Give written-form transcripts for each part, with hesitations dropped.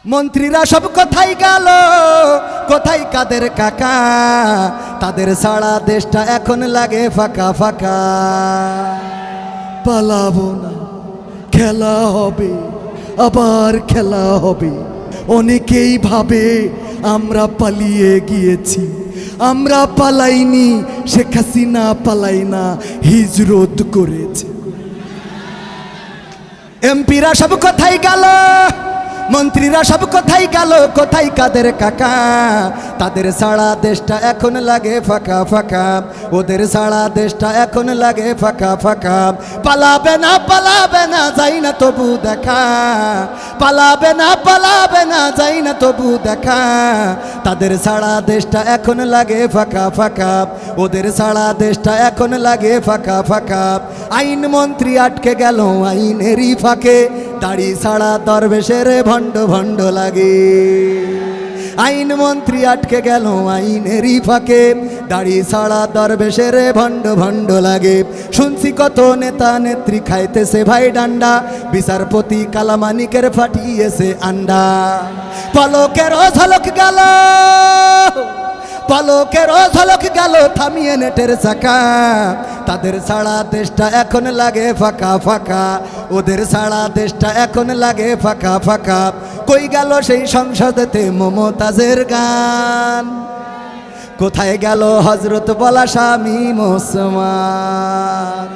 মন্ত্রীরা সব কোথায় গেল, কোথায় কাদের কাকা, তাদের সারা দেশটা এখন লাগে ফাঁকা ফাঁকা। পালাবো না, খেলা হবে, আবার খেলা হবে। অনেকেই ভাবে আমরা পালিয়ে গিয়েছি, আমরা পালাইনি, শেখ হাসিনা পালাই না, হিজরত করেছে। এমপিরা সব কোথায় গেল, মন্ত্রীরা সব কোথায় গেল, কোথায় কাদের কাকা, তাদের সারা দেশটা এখন লাগে ফাঁকা ফাঁকা, ওদের সারা দেশটা এখন লাগে ফাঁকা ফাঁকা। পালাবে না পালাবে না যাই না তবু দেখা, পালাবে না পালাবে না যাই না তবু দেখা, তাদের সারা দেশটা এখন লাগে ফাঁকা ফাঁকা, ওদের সারা দেশটা এখন লাগে ফাঁকা ফাঁকা। আইন মন্ত্রী আটকে গেল আইনেরই ফাঁকে, দাড়ি ছাড়া দরবেশের ভণ্ড ভণ্ড লাগে। আইন মন্ত্রী আটকে গেল আইনেরই ফাঁকে, দাড়ি ছাড়া দরবেশের ভণ্ড ভণ্ড লাগে। শুনছি কত নেতা নেত্রী খাইতেছে ভাই ডান্ডা, বিচারপতি কালামানিকের ফাটিয়েছে আন্ডা। পলকের ঝলক গেল, পলকের ঝলক গেল থামিয়ে নেটের চাকা, তাদের সারা দেশটা এখন লাগে ফাঁকা ফাঁকা, ওদের সারা দেশটা এখন লাগে ফাঁকা ফাঁকা। কই গেল সেই সংসদেতে মমতাজের গান, কোথায় গেল হজরত বলা শামীম ওসমান?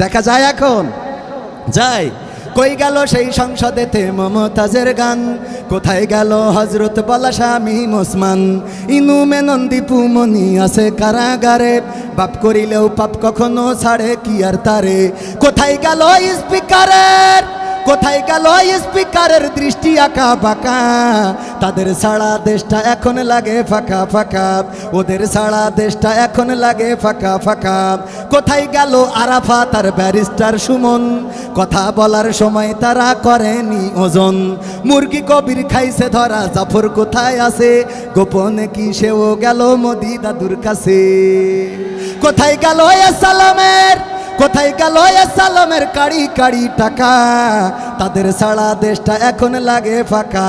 দেখা যায় এখন, যায়। কই গেল সেই সংসদেতে মমতাজের গান, কোথায় গেল হজরত বলা শামীম ওসমান? ইনু মেনন দীপু মনি আছে কারাগারে, বাপ করিলেও পাপ কখনো ছাড়ে কি আর তারে। কোথায় গেল স্পিকারের, কোথায় গেল স্পিকারের দৃষ্টি আঁকা বাঁকা, তাদের সারা দেশটা এখন লাগে ফাঁকা ফাঁকা, ওদের সারা দেশটা এখন লাগে ফাঁকা ফাঁকা। কোথায় গেল আরাফাত আর ব্যারিস্টার সুমন, কথা বলার সময় তারা করেনি ওজন। মুরগি কবির খাইছে ধরা, জাফর কোথায় আছে, গোপনে কি সেও গেল মোদি দাদুর কাছে। কোথায় গেল সালামের, কোথায় গেল সালামের কাড়ি কাড়ি টাকা, তাদের সারা দেশটা এখন লাগে ফাঁকা।